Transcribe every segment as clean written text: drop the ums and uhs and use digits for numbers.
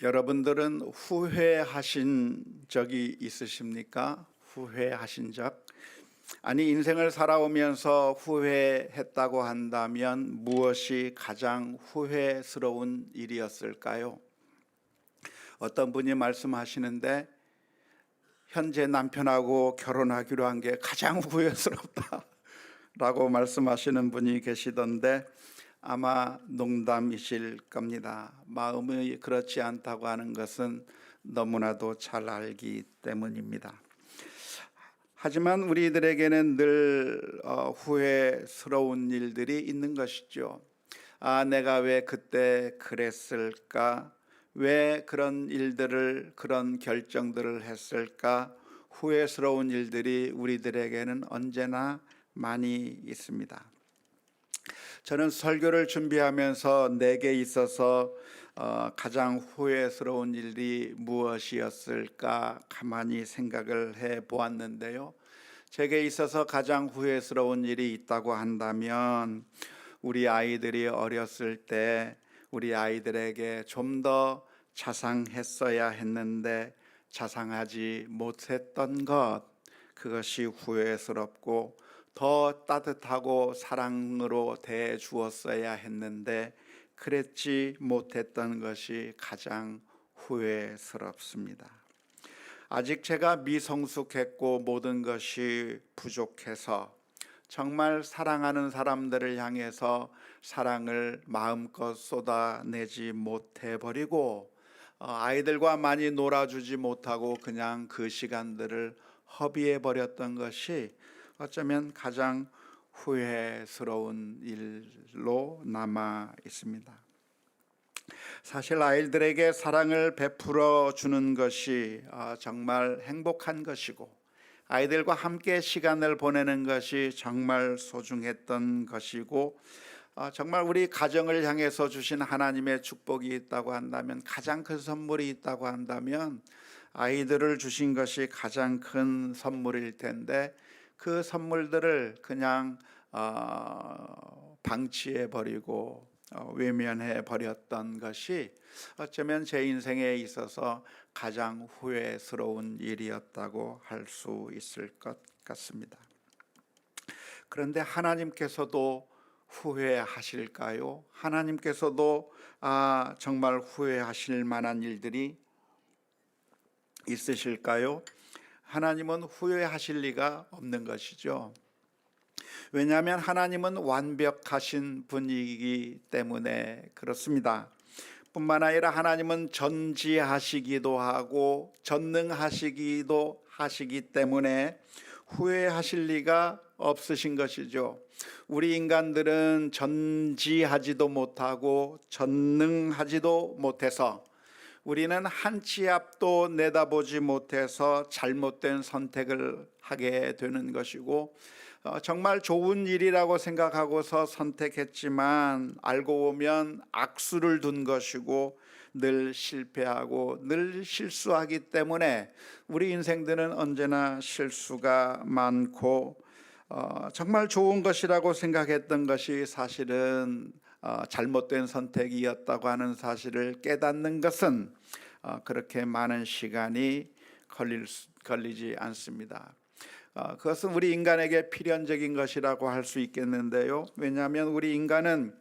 여러분들은 후회하신 적이 있으십니까? 후회하신 적? 아니, 인생을 살아오면서 후회했다고 한다면 무엇이 가장 후회스러운 일이었을까요? 어떤 분이 말씀하시는데 현재 남편하고 결혼하기로 한 게 가장 후회스럽다 라고 말씀하시는 분이 계시던데 아마 농담이실 겁니다. 마음이 그렇지 않다고 하는 것은 너무나도 잘 알기 때문입니다. 하지만 우리들에게는 늘 후회스러운 일들이 있는 것이죠. 내가 왜 그때 그랬을까? 왜 그런 일들을, 그런 결정들을 했을까? 후회스러운 일들이 우리들에게는 언제나 많이 있습니다. 저는 설교를 준비하면서 내게 있어서 가장 후회스러운 일이 무엇이었을까 가만히 생각을 해 보았는데요. 제게 있어서 가장 후회스러운 일이 있다고 한다면 우리 아이들이 어렸을 때 우리 아이들에게 좀 더 자상했어야 했는데 자상하지 못했던 것, 그것이 후회스럽고 더 따뜻하고 사랑으로 대해 주었어야 했는데 그랬지 못했던 것이 가장 후회스럽습니다. 아직 제가 미성숙했고 모든 것이 부족해서 정말 사랑하는 사람들을 향해서 사랑을 마음껏 쏟아내지 못해버리고 아이들과 많이 놀아주지 못하고 그냥 그 시간들을 허비해버렸던 것이 어쩌면 가장 후회스러운 일로 남아 있습니다. 사실 아이들에게 사랑을 베풀어 주는 것이 정말 행복한 것이고 아이들과 함께 시간을 보내는 것이 정말 소중했던 것이고 정말 우리 가정을 향해서 주신 하나님의 축복이 있다고 한다면, 가장 큰 선물이 있다고 한다면 아이들을 주신 것이 가장 큰 선물일 텐데 그 선물들을 그냥 방치해버리고 외면해버렸던 것이 어쩌면 제 인생에 있어서 가장 후회스러운 일이었다고 할 수 있을 것 같습니다. 그런데 하나님께서도 후회하실까요? 하나님께서도 정말 후회하실 만한 일들이 있으실까요? 하나님은 후회하실 리가 없는 것이죠. 왜냐하면 하나님은 완벽하신 분이기 때문에 그렇습니다. 뿐만 아니라 하나님은 전지하시기도 하고 전능하시기도 하시기 때문에 후회하실 리가 없으신 것이죠. 우리 인간들은 전지하지도 못하고 전능하지도 못해서 우리는 한 치 앞도 내다보지 못해서 잘못된 선택을 하게 되는 것이고 정말 좋은 일이라고 생각하고서 선택했지만 알고 보면 악수를 둔 것이고 늘 실패하고 늘 실수하기 때문에 우리 인생들은 언제나 실수가 많고 정말 좋은 것이라고 생각했던 것이 사실은 잘못된 선택이었다고 하는 사실을 깨닫는 것은 그렇게 많은 시간이 걸리지 않습니다. 그것은 우리 인간에게 필연적인 것이라고 할 수 있겠는데요. 왜냐하면 우리 인간은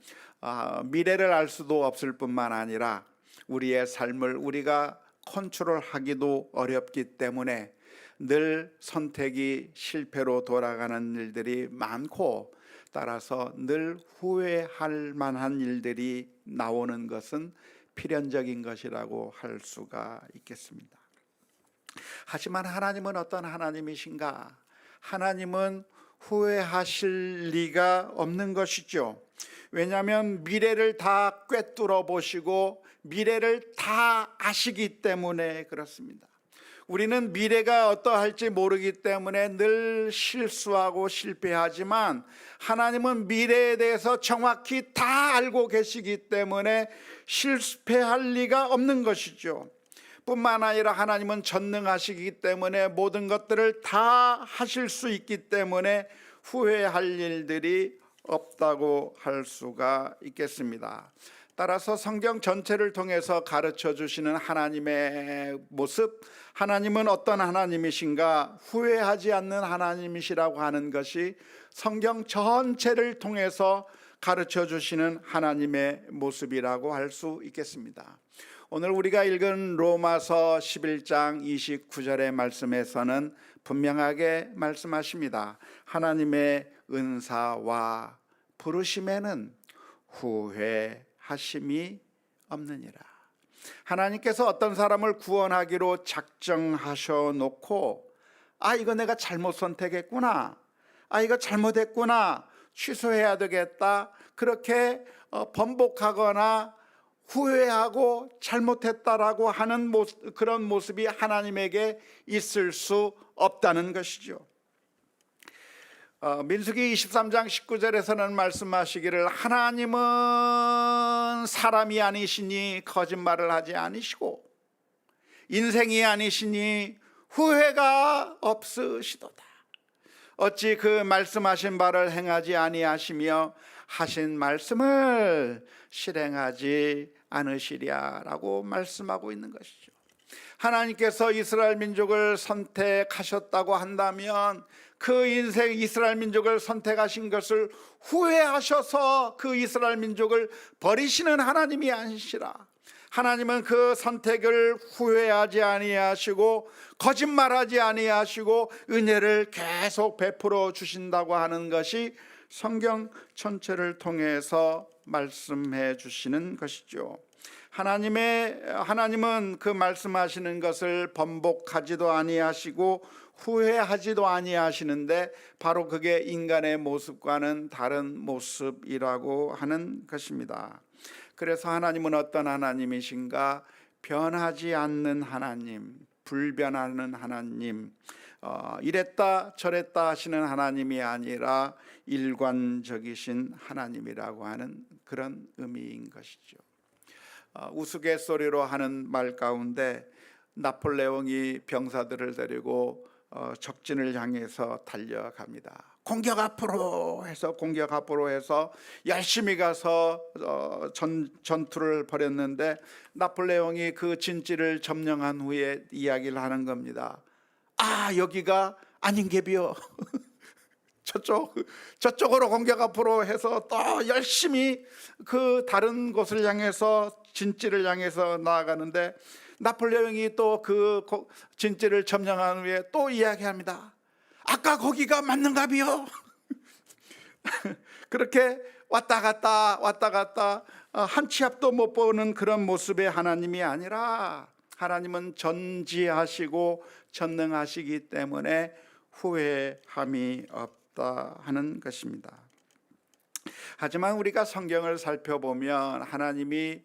미래를 알 수도 없을 뿐만 아니라 우리의 삶을 우리가 컨트롤하기도 어렵기 때문에 늘 선택이 실패로 돌아가는 일들이 많고 따라서 늘 후회할 만한 일들이 나오는 것은 필연적인 것이라고 할 수가 있겠습니다. 하지만 하나님은 어떤 하나님이신가? 하나님은 후회하실 리가 없는 것이죠. 왜냐하면 미래를 다 꿰뚫어 보시고 미래를 다 아시기 때문에 그렇습니다. 우리는 미래가 어떠할지 모르기 때문에 늘 실수하고 실패하지만 하나님은 미래에 대해서 정확히 다 알고 계시기 때문에 실패할 리가 없는 것이죠. 뿐만 아니라 하나님은 전능하시기 때문에 모든 것들을 다 하실 수 있기 때문에 후회할 일들이 없다고 할 수가 있겠습니다. 따라서 성경 전체를 통해서 가르쳐 주시는 하나님의 모습, 하나님은 어떤 하나님이신가, 후회하지 않는 하나님이시라고 하는 것이 성경 전체를 통해서 가르쳐 주시는 하나님의 모습이라고 할 수 있겠습니다. 오늘 우리가 읽은 로마서 11장 29절의 말씀에서는 분명하게 말씀하십니다. 하나님의 은사와 부르심에는 후회하심이 없느니라. 하나님께서 어떤 사람을 구원하기로 작정하셔 놓고, 이거 내가 잘못 선택했구나, 이거 잘못했구나, 취소해야 되겠다, 그렇게 번복하거나 후회하고 잘못했다라고 하는 그런 모습이 하나님에게 있을 수 없다는 것이죠. 민수기 23장 19절에서는 말씀하시기를, 하나님은 사람이 아니시니 거짓말을 하지 아니시고 인생이 아니시니 후회가 없으시도다. 어찌 그 말씀하신 바를 행하지 아니하시며 하신 말씀을 실행하지 않으시랴라고 말씀하고 있는 것이죠. 하나님께서 이스라엘 민족을 선택하셨다고 한다면 그 인생 이스라엘 민족을 선택하신 것을 후회하셔서 그 이스라엘 민족을 버리시는 하나님이 아니시라. 하나님은 그 선택을 후회하지 아니하시고 거짓말하지 아니하시고 은혜를 계속 베풀어 주신다고 하는 것이 성경 전체를 통해서 말씀해 주시는 것이죠. 하나님은 그 말씀하시는 것을 번복하지도 아니하시고 후회하지도 아니하시는데, 바로 그게 인간의 모습과는 다른 모습이라고 하는 것입니다. 그래서 하나님은 어떤 하나님이신가? 변하지 않는 하나님, 불변하는 하나님, 이랬다 저랬다 하시는 하나님이 아니라 일관적이신 하나님이라고 하는 그런 의미인 것이죠. 우스갯소리로 하는 말 가운데 나폴레옹이 병사들을 데리고 적진을 향해서 달려갑니다. 공격 앞으로 해서 열심히 가서 전투를 벌였는데, 나폴레옹이 그 진지를 점령한 후에 이야기를 하는 겁니다. 여기가 아닌 게비요. 저쪽으로 공격 앞으로 해서 또 열심히 그 다른 곳을 향해서 진지를 향해서 나아가는데, 나폴레옹이 또 그 진지를 점령한 후에 또 이야기합니다. 아까 거기가 맞는가비요? 그렇게 왔다 갔다 한 치 앞도 못 보는 그런 모습의 하나님이 아니라, 하나님은 전지하시고 전능하시기 때문에 후회함이 없다 하는 것입니다. 하지만 우리가 성경을 살펴보면 하나님이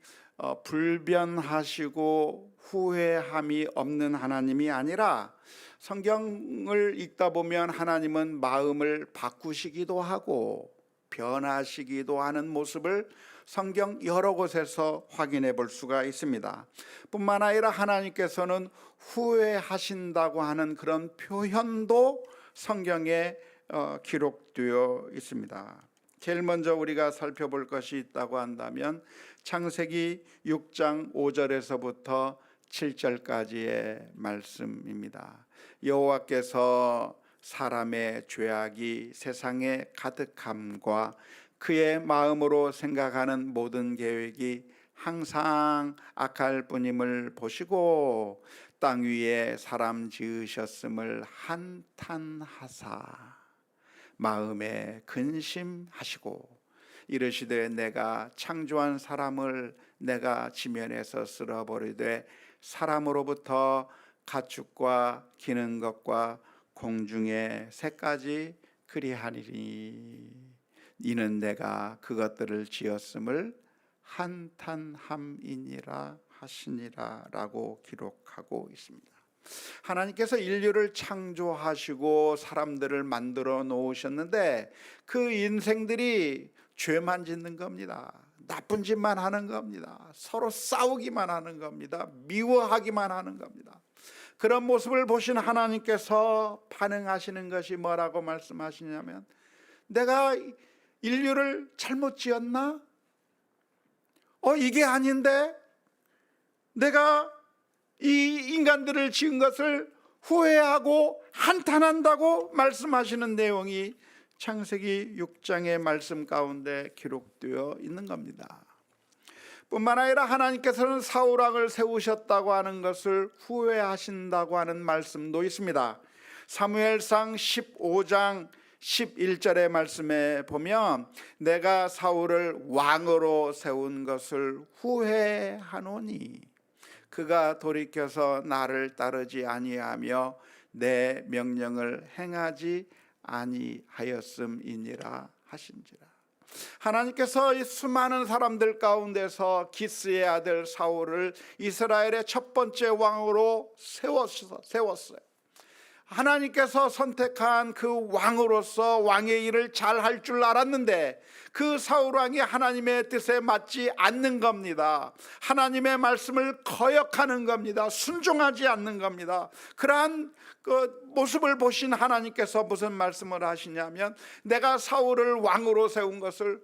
불변하시고 후회함이 없는 하나님이 아니라, 성경을 읽다 보면 하나님은 마음을 바꾸시기도 하고 변하시기도 하는 모습을 성경 여러 곳에서 확인해 볼 수가 있습니다. 뿐만 아니라 하나님께서는 후회하신다고 하는 그런 표현도 성경에 기록되어 있습니다. 제일 먼저 우리가 살펴볼 것이 있다고 한다면 창세기 6장 5절에서부터 7절까지의 말씀입니다. 여호와께서 사람의 죄악이 세상에 가득함과 그의 마음으로 생각하는 모든 계획이 항상 악할 뿐임을 보시고 땅 위에 사람 지으셨음을 한탄하사 마음에 근심하시고 이르시되 내가 창조한 사람을 내가 지면에서 쓸어버리되 사람으로부터 가축과 기는 것과 공중의 새까지 그리하리니 이는 내가 그것들을 지었음을 한탄함이니라 하시니라 라고 기록하고 있습니다. 하나님께서 인류를 창조하시고 사람들을 만들어 놓으셨는데 그 인생들이 죄만 짓는 겁니다. 나쁜 짓만 하는 겁니다. 서로 싸우기만 하는 겁니다. 미워하기만 하는 겁니다. 그런 모습을 보신 하나님께서 반응하시는 것이 뭐라고 말씀하시냐면, 내가 인류를 잘못 지었나? 이게 아닌데 내가 이 인간들을 지은 것을 후회하고 한탄한다고 말씀하시는 내용이 창세기 6장의 말씀 가운데 기록되어 있는 겁니다. 뿐만 아니라 하나님께서는 사울 왕을 세우셨다고 하는 것을 후회하신다고 하는 말씀도 있습니다. 사무엘상 15장 11절의 말씀에 보면 내가 사울을 왕으로 세운 것을 후회하노니 그가 돌이켜서 나를 따르지 아니하며 내 명령을 행하지 아니하였음이니라 하신지라. 하나님께서 이 수많은 사람들 가운데서 기스의 아들 사울을 이스라엘의 첫 번째 왕으로 세웠어요. 하나님께서 선택한 그 왕으로서 왕의 일을 잘 할 줄 알았는데 그 사울 왕이 하나님의 뜻에 맞지 않는 겁니다. 하나님의 말씀을 거역하는 겁니다. 순종하지 않는 겁니다. 그러한 그 모습을 보신 하나님께서 무슨 말씀을 하시냐면 내가 사울을 왕으로 세운 것을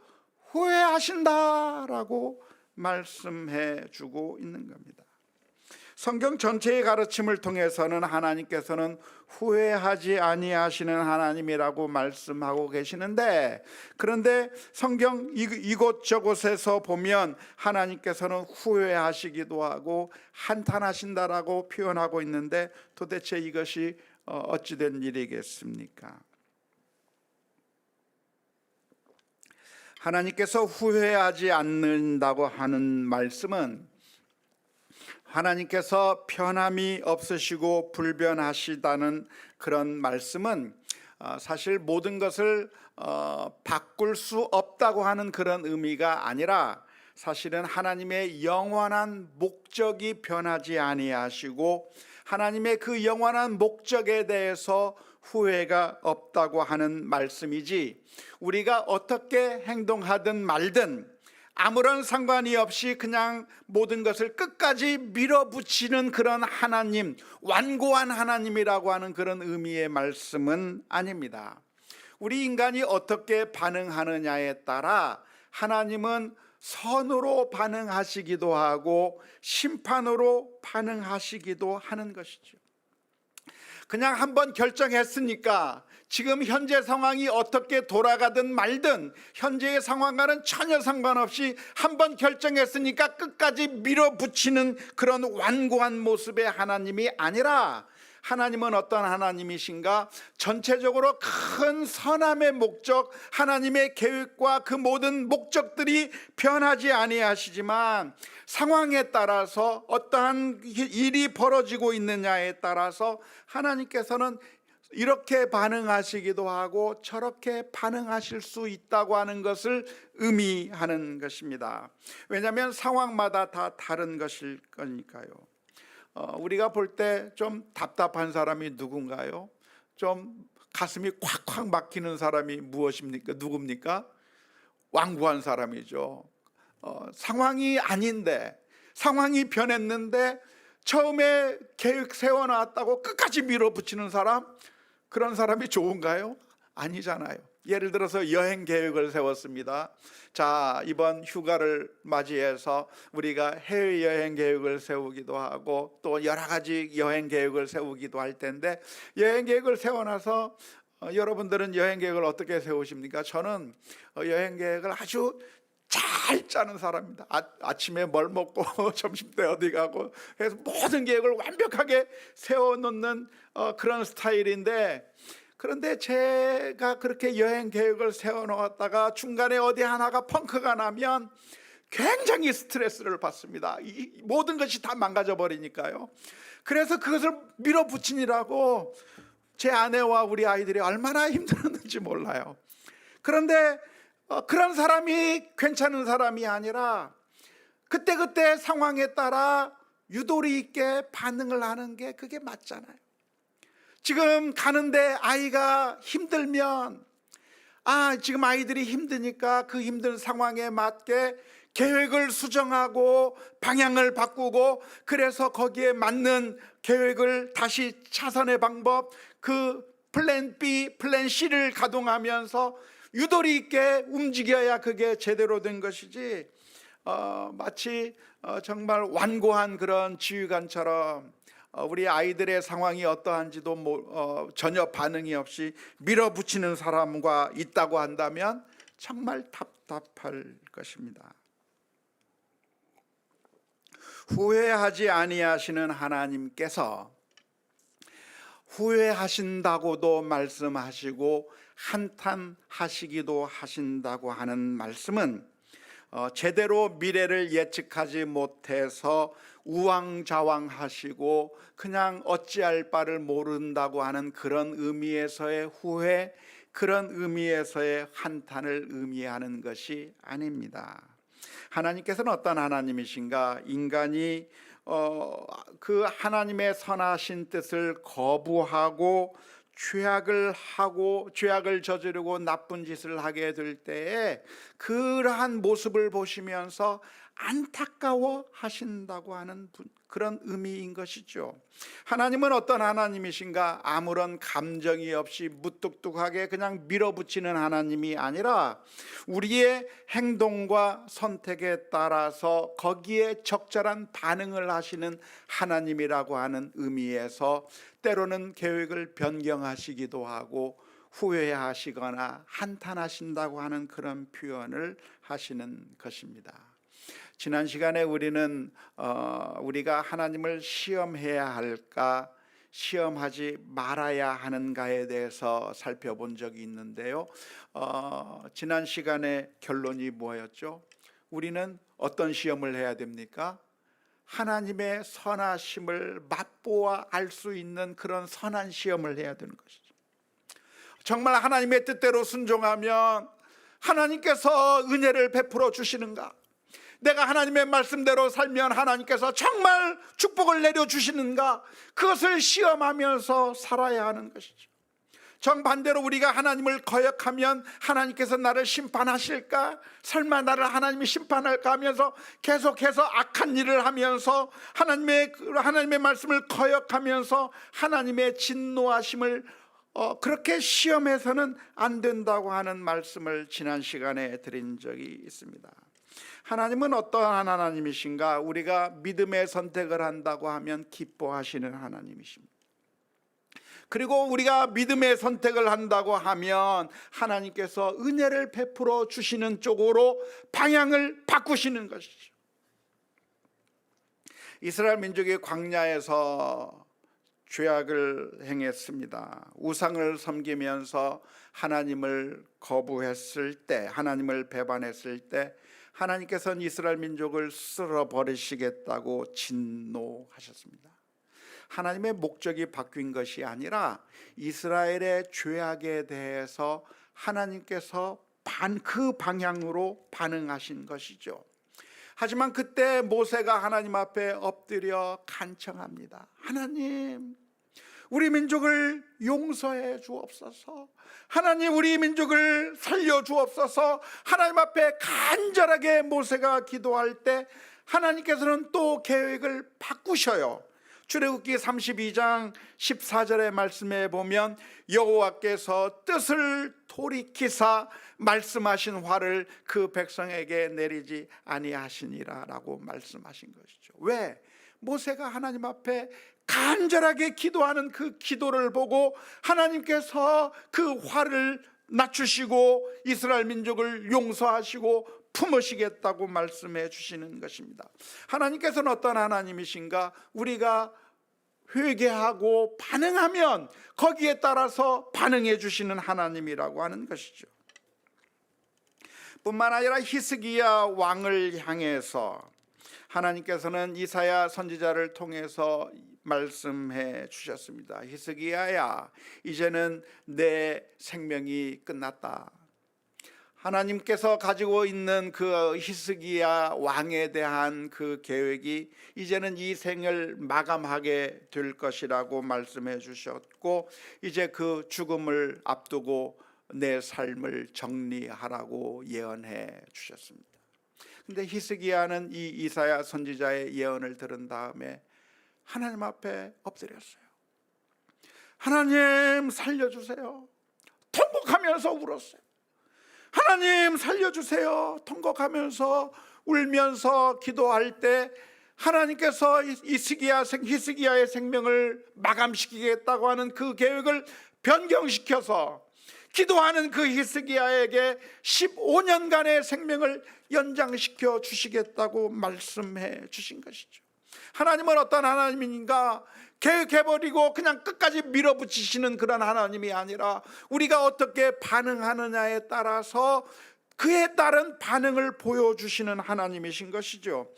후회하신다라고 말씀해 주고 있는 겁니다. 성경 전체의 가르침을 통해서는 하나님께서는 후회하지 아니하시는 하나님이라고 말씀하고 계시는데, 그런데 성경 이곳저곳에서 보면 하나님께서는 후회하시기도 하고 한탄하신다라고 표현하고 있는데 도대체 이것이 어찌된 일이겠습니까? 하나님께서 후회하지 않는다고 하는 말씀은 하나님께서 변함이 없으시고 불변하시다는 그런 말씀은 사실 모든 것을 바꿀 수 없다고 하는 그런 의미가 아니라 사실은 하나님의 영원한 목적이 변하지 아니하시고 하나님의 그 영원한 목적에 대해서 후회가 없다고 하는 말씀이지, 우리가 어떻게 행동하든 말든 아무런 상관이 없이 그냥 모든 것을 끝까지 밀어붙이는 그런 하나님, 완고한 하나님이라고 하는 그런 의미의 말씀은 아닙니다. 우리 인간이 어떻게 반응하느냐에 따라 하나님은 선으로 반응하시기도 하고 심판으로 반응하시기도 하는 것이죠. 그냥 한번 결정했으니까 지금 현재 상황이 어떻게 돌아가든 말든 현재의 상황과는 전혀 상관없이 한번 결정했으니까 끝까지 밀어붙이는 그런 완고한 모습의 하나님이 아니라, 하나님은 어떤 하나님이신가? 전체적으로 큰 선함의 목적, 하나님의 계획과 그 모든 목적들이 변하지 아니하시지만 상황에 따라서 어떠한 일이 벌어지고 있느냐에 따라서 하나님께서는 이렇게 반응하시기도 하고 저렇게 반응하실 수 있다고 하는 것을 의미하는 것입니다. 왜냐하면 상황마다 다 다른 것일 거니까요. 우리가 볼 때 좀 답답한 사람이 누군가요? 좀 가슴이 콱콱 막히는 사람이 무엇입니까? 누굽니까? 완고한 사람이죠. 상황이 아닌데, 상황이 변했는데 처음에 계획 세워놨다고 끝까지 밀어붙이는 사람, 그런 사람이 좋은가요? 아니잖아요. 예를 들어서 여행 계획을 세웠습니다. 자, 이번 휴가를 맞이해서 우리가 해외여행 계획을 세우기도 하고 또 여러 가지 여행 계획을 세우기도 할 텐데, 여행 계획을 세워놔서 여러분들은 여행 계획을 어떻게 세우십니까? 저는 여행 계획을 아주 잘 짜는 사람입니다. 아침에 뭘 먹고 점심때 어디 가고 해서 모든 계획을 완벽하게 세워놓는 그런 스타일인데, 그런데 제가 그렇게 여행 계획을 세워놓았다가 중간에 어디 하나가 펑크가 나면 굉장히 스트레스를 받습니다. 이 모든 것이 다 망가져 버리니까요. 그래서 그것을 밀어붙이느라고 제 아내와 우리 아이들이 얼마나 힘들었는지 몰라요. 그런데 그런 사람이 괜찮은 사람이 아니라 그때그때 상황에 따라 유도리 있게 반응을 하는 게 그게 맞잖아요. 지금 가는데 아이가 힘들면 지금 아이들이 힘드니까 그 힘든 상황에 맞게 계획을 수정하고 방향을 바꾸고, 그래서 거기에 맞는 계획을 다시 차선의 방법, 그 플랜 B, 플랜 C를 가동하면서 유도리 있게 움직여야 그게 제대로 된 것이지, 마치 정말 완고한 그런 지휘관처럼 우리 아이들의 상황이 어떠한지도 전혀 반응이 없이 밀어붙이는 사람과 있다고 한다면 정말 답답할 것입니다. 후회하지 아니하시는 하나님께서 후회하신다고도 말씀하시고 한탄하시기도 하신다고 하는 말씀은 제대로 미래를 예측하지 못해서 우왕좌왕하시고 그냥 어찌할 바를 모른다고 하는 그런 의미에서의 후회, 그런 의미에서의 한탄을 의미하는 것이 아닙니다. 하나님께서는 어떤 하나님이신가? 인간이 그 하나님의 선하신 뜻을 거부하고 죄악을 저지르고 나쁜 짓을 하게 될 때에 그러한 모습을 보시면서 안타까워 하신다고 하는 그런 의미인 것이죠. 하나님은 어떤 하나님이신가? 아무런 감정이 없이 무뚝뚝하게 그냥 밀어붙이는 하나님이 아니라 우리의 행동과 선택에 따라서 거기에 적절한 반응을 하시는 하나님이라고 하는 의미에서 때로는 계획을 변경하시기도 하고 후회하시거나 한탄하신다고 하는 그런 표현을 하시는 것입니다. 지난 시간에 우리는 우리가 하나님을 시험해야 할까, 시험하지 말아야 하는가에 대해서 살펴본 적이 있는데요. 지난 시간에 결론이 뭐였죠? 우리는 어떤 시험을 해야 됩니까? 하나님의 선하심을 맛보아 알 수 있는 그런 선한 시험을 해야 되는 것이죠. 정말 하나님의 뜻대로 순종하면 하나님께서 은혜를 베풀어 주시는가? 내가 하나님의 말씀대로 살면 하나님께서 정말 축복을 내려주시는가? 그것을 시험하면서 살아야 하는 것이죠. 정반대로 우리가 하나님을 거역하면 하나님께서 나를 심판하실까? 설마 나를 하나님이 심판할까 하면서 계속해서 악한 일을 하면서 하나님의 말씀을 거역하면서 하나님의 진노하심을 그렇게 시험해서는 안 된다고 하는 말씀을 지난 시간에 드린 적이 있습니다. 하나님은 어떠한 하나님이신가? 우리가 믿음의 선택을 한다고 하면 기뻐하시는 하나님이십니다. 그리고 우리가 믿음의 선택을 한다고 하면 하나님께서 은혜를 베풀어 주시는 쪽으로 방향을 바꾸시는 것이죠. 이스라엘 민족이 광야에서 죄악을 행했습니다. 우상을 섬기면서 하나님을 거부했을 때, 하나님을 배반했을 때 하나님께서는 이스라엘 민족을 쓸어버리시겠다고 진노하셨습니다. 하나님의 목적이 바뀐 것이 아니라 이스라엘의 죄악에 대해서 하나님께서 그 방향으로 반응하신 것이죠. 하지만 그때 모세가 하나님 앞에 엎드려 간청합니다. 하나님, 우리 민족을 용서해 주옵소서. 하나님, 우리 민족을 살려 주옵소서. 하나님 앞에 간절하게 모세가 기도할 때 하나님께서는 또 계획을 바꾸셔요. 출애굽기 32장 14절의 말씀에 보면 여호와께서 뜻을 돌이키사 말씀하신 화를 그 백성에게 내리지 아니하시니라 라고 말씀하신 것이죠. 왜? 모세가 하나님 앞에 간절하게 기도하는 그 기도를 보고 하나님께서 그 화를 낮추시고 이스라엘 민족을 용서하시고 품으시겠다고 말씀해 주시는 것입니다. 하나님께서는 어떤 하나님이신가? 우리가 회개하고 반응하면 거기에 따라서 반응해 주시는 하나님이라고 하는 것이죠. 뿐만 아니라 히스기야 왕을 향해서 하나님께서는 이사야 선지자를 통해서 말씀해 주셨습니다. 히스기야야, 이제는 내 생명이 끝났다. 하나님께서 가지고 있는 그 히스기야 왕에 대한 그 계획이 이제는 이 생을 마감하게 될 것이라고 말씀해 주셨고, 이제 그 죽음을 앞두고 내 삶을 정리하라고 예언해 주셨습니다. 근데 히스기야는 이 이사야 선지자의 예언을 들은 다음에 하나님 앞에 엎드렸어요. 하나님 살려주세요. 통곡하면서 울었어요. 하나님 살려주세요. 통곡하면서 울면서 기도할 때 하나님께서 히스기야의 생명을 마감시키겠다고 하는 그 계획을 변경시켜서 기도하는 그 히스기야에게 15년간의 생명을 연장시켜 주시겠다고 말씀해 주신 것이죠. 하나님은 어떤 하나님인가? 계획해버리고 그냥 끝까지 밀어붙이시는 그런 하나님이 아니라 우리가 어떻게 반응하느냐에 따라서 그에 따른 반응을 보여주시는 하나님이신 것이죠.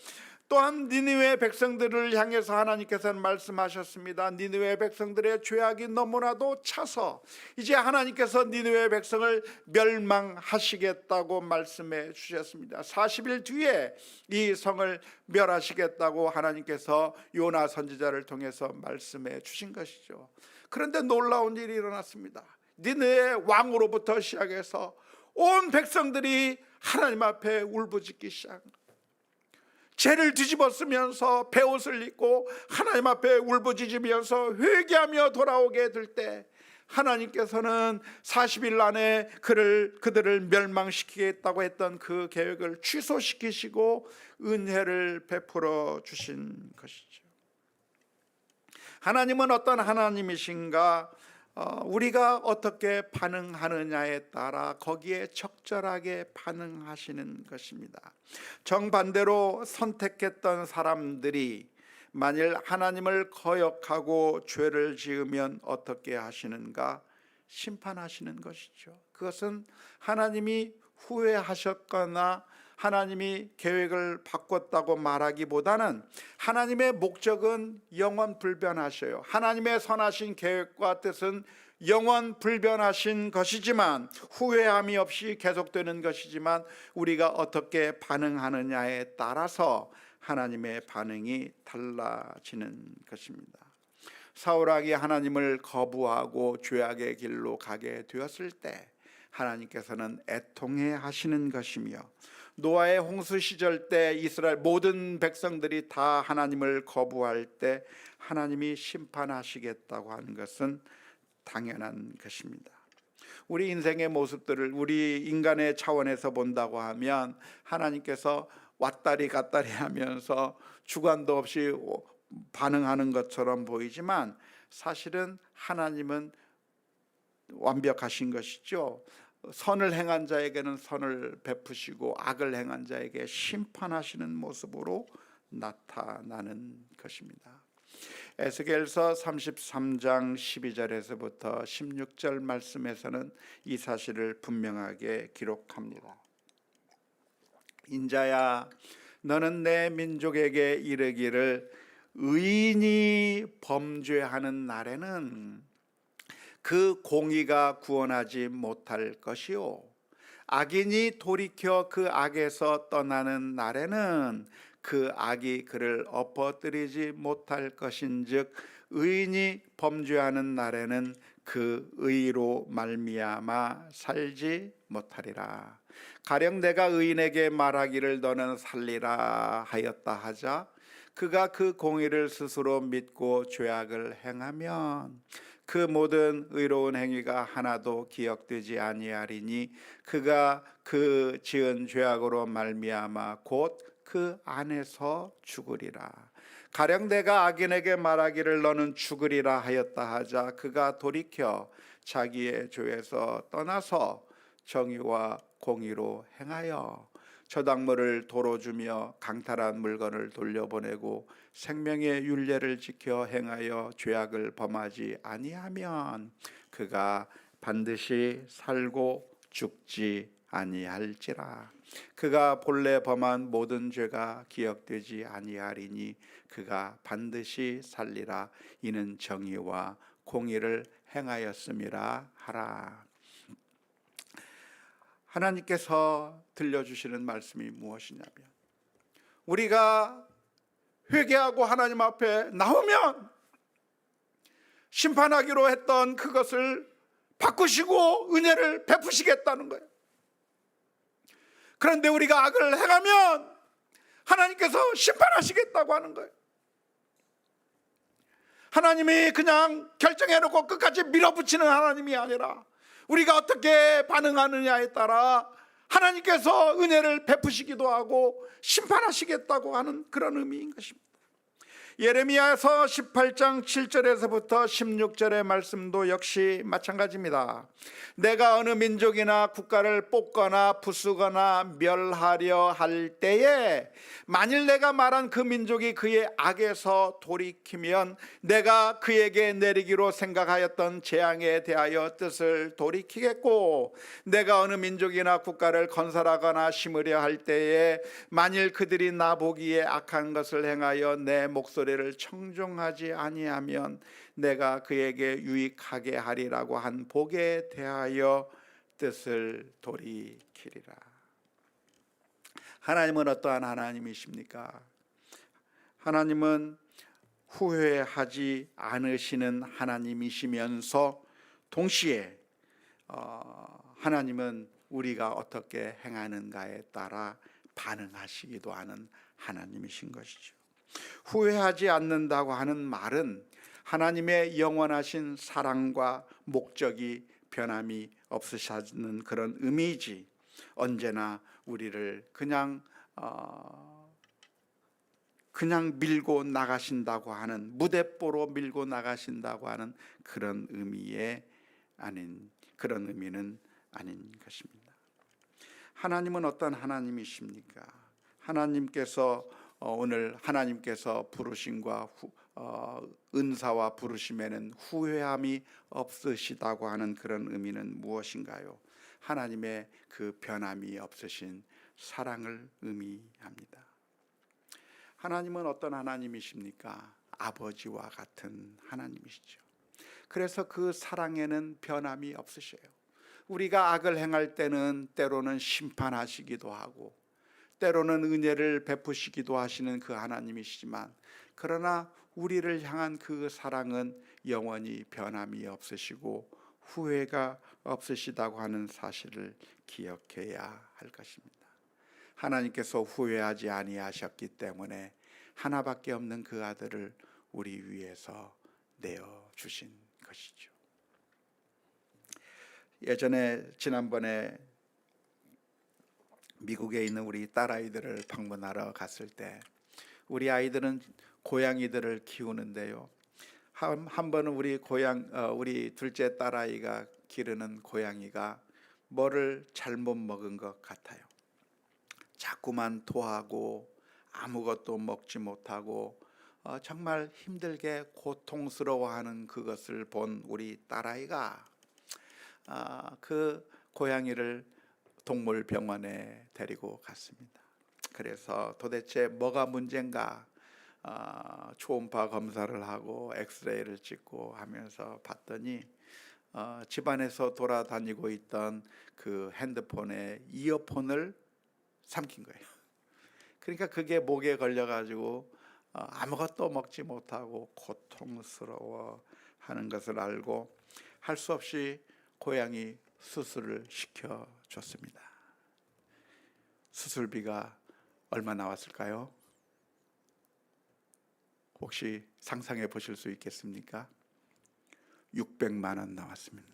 또한 니느웨 백성들을 향해서 하나님께서는 말씀하셨습니다. 니느웨 백성들의 죄악이 너무나도 차서 이제 하나님께서 니느웨 백성을 멸망하시겠다고 말씀해 주셨습니다. 40일 뒤에 이 성을 멸하시겠다고 하나님께서 요나 선지자를 통해서 말씀해 주신 것이죠. 그런데 놀라운 일이 일어났습니다. 니느웨 왕으로부터 시작해서 온 백성들이 하나님 앞에 울부짖기 시작합니다. 죄를 뒤집어쓰면서 베옷을 입고 하나님 앞에 울부짖으면서 회개하며 돌아오게 될 때 하나님께서는 40일 안에 그들을 멸망시키겠다고 했던 그 계획을 취소시키시고 은혜를 베풀어 주신 것이죠. 하나님은 어떤 하나님이신가? 우리가 어떻게 반응하느냐에 따라 거기에 적절하게 반응하시는 것입니다. 정반대로 선택했던 사람들이 만일 하나님을 거역하고 죄를 지으면 어떻게 하시는가? 심판하시는 것이죠. 그것은 하나님이 후회하셨거나 하나님이 계획을 바꿨다고 말하기보다는 하나님의 목적은 영원 불변하셔요. 하나님의 선하신 계획과 뜻은 영원 불변하신 것이지만 후회함이 없이 계속되는 것이지만 우리가 어떻게 반응하느냐에 따라서 하나님의 반응이 달라지는 것입니다. 사울왕이 하나님을 거부하고 죄악의 길로 가게 되었을 때 하나님께서는 애통해 하시는 것이며 노아의 홍수 시절 때 이스라엘 모든 백성들이 다 하나님을 거부할 때 하나님이 심판하시겠다고 하는 것은 당연한 것입니다. 우리 인생의 모습들을 우리 인간의 차원에서 본다고 하면 하나님께서 왔다리 갔다리 하면서 주관도 없이 반응하는 것처럼 보이지만 사실은 하나님은 완벽하신 것이죠. 선을 행한 자에게는 선을 베푸시고 악을 행한 자에게 심판하시는 모습으로 나타나는 것입니다. 에스겔서 33장 12절에서부터 16절 말씀에서는 이 사실을 분명하게 기록합니다. 인자야, 너는 내 민족에게 이르기를 의인이 범죄하는 날에는 그 공의가 구원하지 못할 것이요 악인이 돌이켜 그 악에서 떠나는 날에는 그 악이 그를 엎어뜨리지 못할 것인즉 의인이 범죄하는 날에는 그 의로 말미암아 살지 못하리라. 가령 내가 의인에게 말하기를 너는 살리라 하였다 하자 그가 그 공의를 스스로 믿고 죄악을 행하면 그 모든 의로운 행위가 하나도 기억되지 아니하리니 그가 그 지은 죄악으로 말미암아 곧 그 안에서 죽으리라. 가령 내가 악인에게 말하기를 너는 죽으리라 하였다 하자 그가 돌이켜 자기의 죄에서 떠나서 정의와 공의로 행하여 저당물을 도로 주며 강탈한 물건을 돌려보내고 생명의 율례를 지켜 행하여 죄악을 범하지 아니하면 그가 반드시 살고 죽지 아니할지라. 그가 본래 범한 모든 죄가 기억되지 아니하리니 그가 반드시 살리라. 이는 정의와 공의를 행하였음이라 하라. 하나님께서 들려주시는 말씀이 무엇이냐면 우리가 회개하고 하나님 앞에 나오면 심판하기로 했던 그것을 바꾸시고 은혜를 베푸시겠다는 거예요. 그런데 우리가 악을 행하면 하나님께서 심판하시겠다고 하는 거예요. 하나님이 그냥 결정해놓고 끝까지 밀어붙이는 하나님이 아니라 우리가 어떻게 반응하느냐에 따라 하나님께서 은혜를 베푸시기도 하고 심판하시겠다고 하는 그런 의미인 것입니다. 예레미야서 18장 7절에서부터 16절의 말씀도 역시 마찬가지입니다. 내가 어느 민족이나 국가를 뽑거나 부수거나 멸하려 할 때에 만일 내가 말한 그 민족이 그의 악에서 돌이키면 내가 그에게 내리기로 생각하였던 재앙에 대하여 뜻을 돌이키겠고, 내가 어느 민족이나 국가를 건설하거나 심으려 할 때에 만일 그들이 나 보기에 악한 것을 행하여 내 목소리를 청종하지 아니하면 내가 그에게 유익하게 하리라고 한 복에 대하여 뜻을 돌이키리라. 하나님은 어떠한 하나님이십니까? 하나님은 후회하지 않으시는 하나님이시면서 동시에 하나님은 우리가 어떻게 행하는가에 따라 반응하시기도 하는 하나님이신 것이죠. 후회하지 않는다고 하는 말은 하나님의 영원하신 사랑과 목적이 변함이 없으시는 그런 의미이지, 언제나 우리를 그냥 밀고 나가신다고 하는, 무대뽀로 밀고 나가신다고 하는 그런 의미는 아닌 것입니다. 하나님은 어떤 하나님이십니까? 하나님께서 오늘 하나님께서 부르심과 은사와 부르심에는 후회함이 없으시다고 하는 그런 의미는 무엇인가요? 하나님의 그 변함이 없으신 사랑을 의미합니다. 하나님은 어떤 하나님이십니까? 아버지와 같은 하나님이시죠. 그래서 그 사랑에는 변함이 없으셔요. 우리가 악을 행할 때는 때로는 심판하시기도 하고 때로는 은혜를 베푸시기도 하시는 그 하나님이시지만, 그러나 우리를 향한 그 사랑은 영원히 변함이 없으시고 후회가 없으시다고 하는 사실을 기억해야 할 것입니다. 하나님께서 후회하지 아니하셨기 때문에 하나밖에 없는 그 아들을 우리 위해서 내어주신 것이죠. 지난번에 미국에 있는 우리 딸아이들을 방문하러 갔을 때, 우리 아이들은 고양이들을 키우는데요, 한 번은 우리 둘째 딸아이가 기르는 고양이가 뭐를 잘못 먹은 것 같아요. 자꾸만 토하고 아무것도 먹지 못하고 정말 힘들게 고통스러워하는 그것을 본 우리 딸아이가 그 고양이를 동물병원에 데리고 갔습니다. 그래서 도대체 뭐가 문제인가 초음파 검사를 하고 엑스레이를 찍고 하면서 봤더니 집안에서 돌아다니고 있던 그 핸드폰에 이어폰을 삼킨 거예요. 그러니까 그게 목에 걸려가지고 아무것도 먹지 못하고 고통스러워 하는 것을 알고 할 수 없이 고양이 수술을 시켜줬습니다. 수술비가 얼마 나왔을까요? 혹시 상상해 보실 수 있겠습니까? 600만 원 나왔습니다.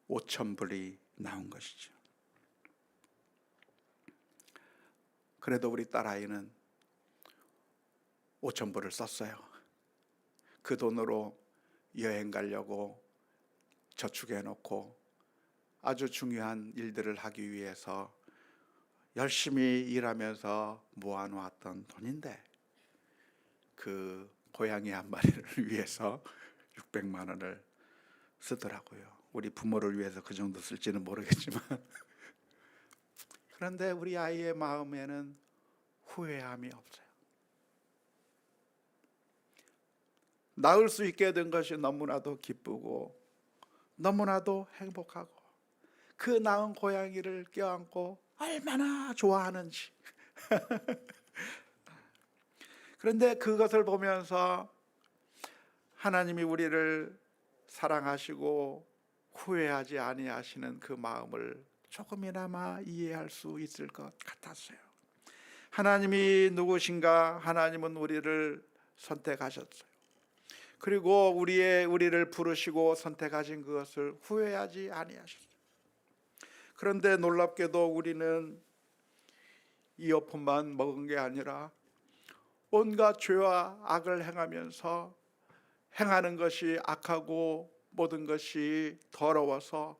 5,000불이 나온 것이죠. 그래도 우리 딸아이는 5,000불을 썼어요. 그 돈으로 여행 가려고 저축해 놓고 아주 중요한 일들을 하기 위해서 열심히 일하면서 모아놓았던 돈인데, 그 고양이 한 마리를 위해서 600만 원을 쓰더라고요. 우리 부모를 위해서 그 정도 쓸지는 모르겠지만 그런데 우리 아이의 마음에는 후회함이 없어요. 낳을 수 있게 된 것이 너무나도 기쁘고 너무나도 행복하고, 그 낳은 고양이를 껴안고 얼마나 좋아하는지 그런데 그것을 보면서 하나님이 우리를 사랑하시고 후회하지 아니하시는 그 마음을 조금이나마 이해할 수 있을 것 같았어요. 하나님이 누구신가? 하나님은 우리를 선택하셨어요. 그리고 우리를 부르시고 선택하신 그것을 후회하지 아니하셨어요. 그런데 놀랍게도 우리는 이어폰만 먹은 게 아니라 온갖 죄와 악을 행하면서 행하는 것이 악하고 모든 것이 더러워서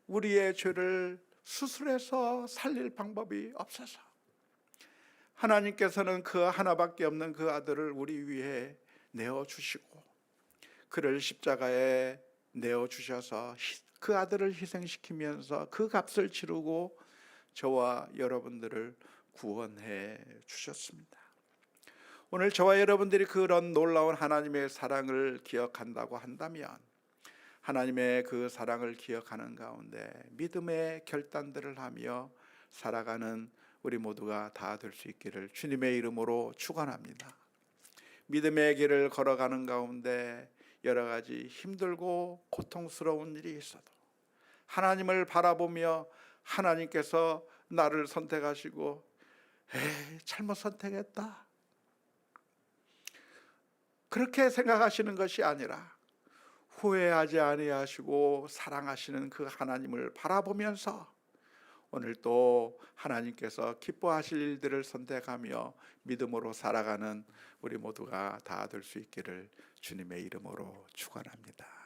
우리의 죄를 수술해서 살릴 방법이 없어서 하나님께서는 그 하나밖에 없는 그 아들을 우리 위해 내어주시고 그를 십자가에 내어주셔서 그 아들을 희생시키면서 그 값을 치르고 저와 여러분들을 구원해 주셨습니다. 오늘 저와 여러분들이 그런 놀라운 하나님의 사랑을 기억한다고 한다면 하나님의 그 사랑을 기억하는 가운데 믿음의 결단들을 하며 살아가는 우리 모두가 다 될 수 있기를 주님의 이름으로 축원합니다. 믿음의 길을 걸어가는 가운데 여러 가지 힘들고 고통스러운 일이 있어도 하나님을 바라보며 하나님께서 나를 선택하시고 잘못 선택했다 그렇게 생각하시는 것이 아니라 후회하지 아니하시고 사랑하시는 그 하나님을 바라보면서 오늘 또 하나님께서 기뻐하실 일들을 선택하며 믿음으로 살아가는 우리 모두가 다 될 수 있기를 주님의 이름으로 축원합니다.